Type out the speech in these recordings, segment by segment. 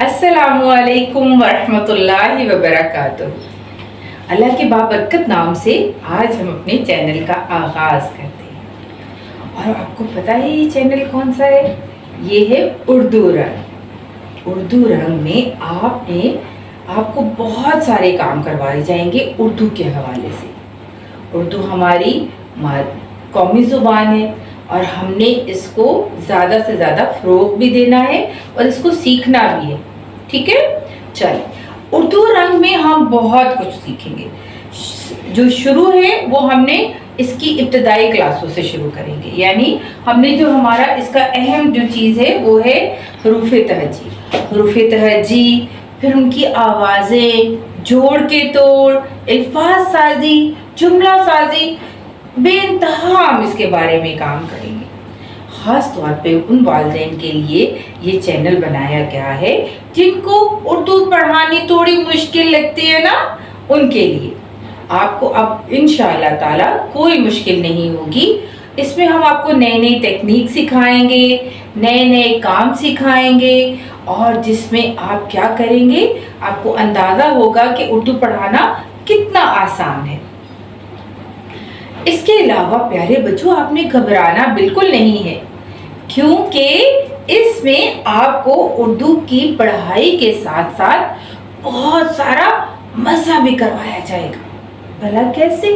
अस्सलामुअलैकुम वरहमतुल्लाहि वबरकातुहू। अल्लाह के बाबरकत नाम से आज हम अपने चैनल का आगाज़ करते हैं। और आपको पता है ये चैनल कौन सा है? ये है उर्दू रंग। उर्दू रंग में आपको बहुत सारे काम करवाए जाएंगे उर्दू के हवाले से। उर्दू हमारी कौमी ज़ुबान है और हमने इसको ज़्यादा से ज़्यादा फ़रोग़ भी देना है और इसको सीखना भी है। ठीक है, चलिए उर्दू रंग में हम बहुत कुछ सीखेंगे। जो शुरू है वो हमने इसकी इब्तदाई क्लासों से शुरू करेंगे, यानी हमने जो हमारा इसका अहम जो चीज़ है वो है हरूफ़ तहज्जी, फिर उनकी आवाज़ें, जोड़ के तोड़, अल्फाज साजी, जुमला साजी, बेइंतहा हम इसके बारे में काम करेंगे। ख़ास तौर पे उन वालिदैन के लिए ये चैनल बनाया गया है जिनको उर्दू पढ़ानी थोड़ी मुश्किल लगती है ना, उनके लिए आपको अब इंशाअल्लाह ताला कोई मुश्किल नहीं होगी। इसमें हम आपको नई नई टेक्निक सिखाएंगे, नए नए काम सिखाएंगे और जिसमें आप क्या करेंगे, आपको अंदाज़ा होगा कि उर्दू पढ़ाना कितना आसान है। इसके अलावा प्यारे बच्चों, आपने घबराना बिल्कुल नहीं है, क्योंकि इसमें आपको उर्दू की पढ़ाई के साथ साथ बहुत सारा मज़ा भी करवाया जाएगा। भला कैसे?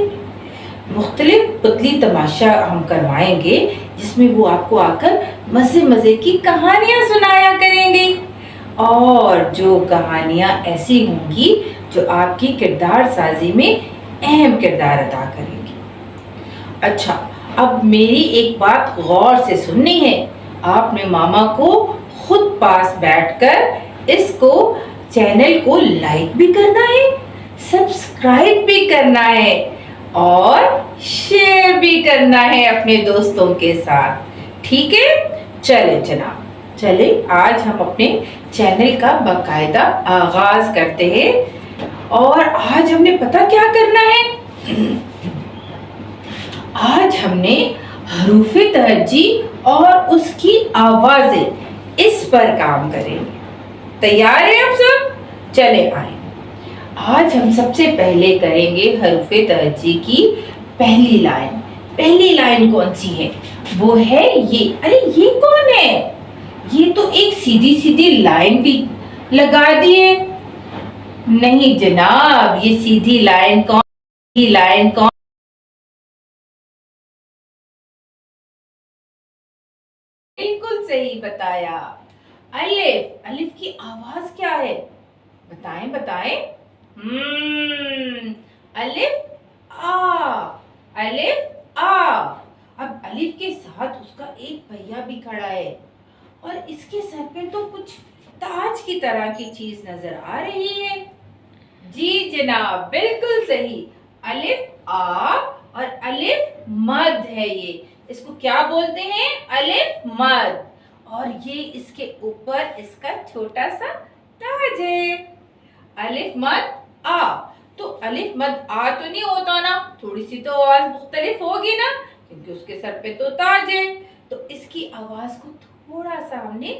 मुख्तलिफ पुतली तमाशा हम करवाएंगे जिसमें वो आपको आकर मज़े मज़े की कहानियाँ सुनाया करेंगे और जो कहानियाँ ऐसी होंगी जो आपकी किरदार साजी में अहम किरदार अदा करेंगी। अच्छा, अब मेरी एक बात गौर से सुननी है। आपने मामा को खुद पास बैठकर इसको चैनल को लाइक भी करना है, सब्सक्राइब भी करना है और शेयर भी करना है अपने दोस्तों के साथ। ठीक है, चले जनाब, चले आज हम अपने चैनल का बाकायदा आगाज करते हैं। और आज हमने पता क्या करना है? आज हमने हरूफ़े तहज्जी और उसकी आवाज़ें इस पर काम करेंगे। तैयार हैं आप सब? चले आए। आज हम सबसे पहले करेंगे हरूफ़े तहज्जी की पहली लाइन। पहली लाइन कौन सी है? वो है ये। अरे ये कौन है? ये तो एक सीधी सीधी लाइन भी लगा दी है। नहीं जनाब, ये सीधी लाइन कौन? बिल्कुल सही बताया। अलिफ। अलिफ की आवाज क्या है? बताएं बताएं। अलिफ आ। अलिफ आ। अब अलिफ के साथ उसका एक भैया भी खड़ा है और इसके सर पे तो कुछ ताज की तरह की चीज नजर आ रही है। जी जनाब, बिल्कुल सही। अलिफ आ और अलिफ मद है ये। इसको क्या बोलते हैं? अलिफ मद। और ये इसके ऊपर इसका छोटा सा ताज है। अलिफ मद आ। तो अलिफ मद आ तो नहीं होता ना, थोड़ी सी तो आवाज मुख्तलिफ होगी ना, क्योंकि उसके सर पे तो ताज है। तो इसकी आवाज को थोड़ा सा हमने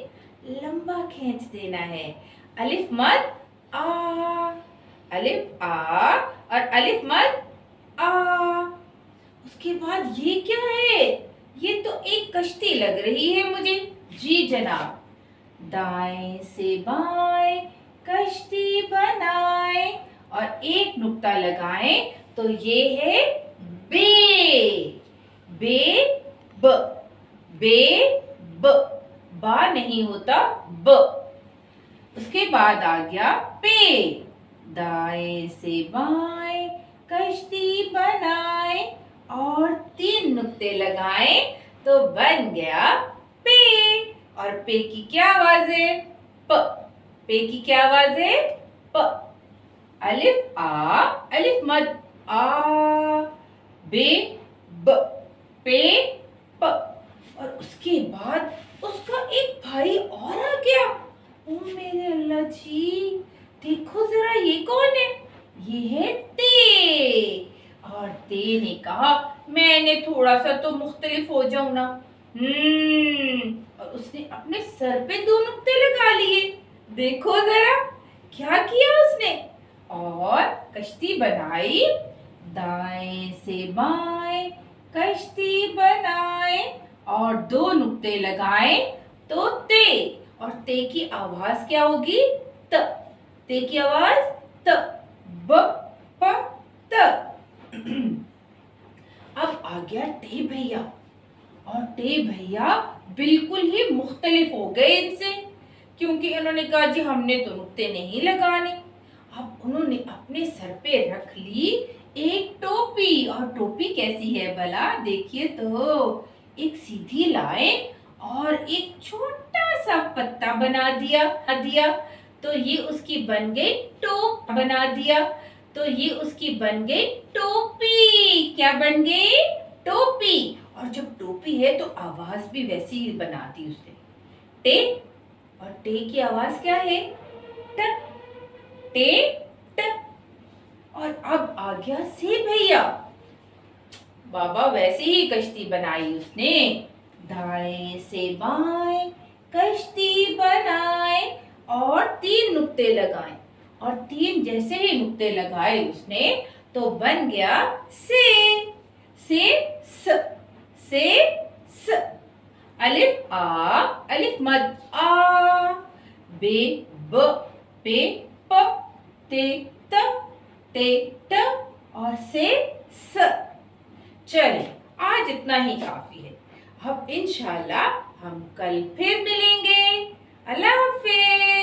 लंबा खींच देना है। अलिफ मद आ। अलिफ आ और अलिफ मद आ। उसके बाद ये क्या है? ये तो एक कश्ती लग रही है मुझे। जी जनाब, दाएं से बाएं कश्ती बनाए और एक नुक्ता लगाएं तो ये है बे। बे ब। बे ब। बा नहीं होता, ब। उसके बाद आ गया पे। दाएं से बाएं कश्ती बनाए और तीन नुक्ते लगाएं तो बन गया पे। और पे की क्या आवाज है? प। पे की क्या आवाज है? प। अलिफ आ। अलिफ मद आ। बे ब। पे प। और उसके बाद उसका एक भाई और आ गया। ओ मेरे अल्लाह जी, देखो जरा ये कौन है? ये है ते। और ते ने कहा मैंने थोड़ा सा तो मुख्तलिफ हो जाऊं ना। और उसने अपने सर पे दो नुक्ते लगा लिए। देखो जरा क्या किया उसने। और कश्ती बनाई, दाएं से बाएं कश्ती बनाए, और दो नुक्ते लगाए तो ते। और ते की आवाज क्या होगी? त। ते की आवाज त। ब प त। अब आ गया टे भैया, और टे भैया बिल्कुल ही मुख्तलिफ हो गए इनसे, क्योंकि उन्होंने कहा जी हमने तो नुक्ते नहीं लगाने। अब उन्होंने अपने सर पे रख ली एक टोपी, और टोपी कैसी है भला, देखिए तो एक सीधी लाइन और एक छोटा सा पत्ता बना दिया तो ये उसकी बन गई टोप। बना दिया तो ये उसकी बन गई टोपी। क्या बन गई? टोपी। और जब टोपी है तो आवाज भी वैसी ही बनाती उसने, टे। और टे की आवाज क्या है? ट। टे ट। और अब आ गया से भैया। बाबा वैसे ही कश्ती बनाई उसने, दाएं से बाएं कश्ती बनाए, और तीन नुक्ते लगाए। और तीन जैसे ही नुक्ते लगाए उसने तो बन गया से। से स। से स। अलिफ आ, अलिफ मद आ, बे ब, पे प, ते त, ते ट, और से स। चलिए आज इतना ही काफी है। अब इंशाल्लाह हम कल फिर मिलेंगे। अल्लाह हाफिज।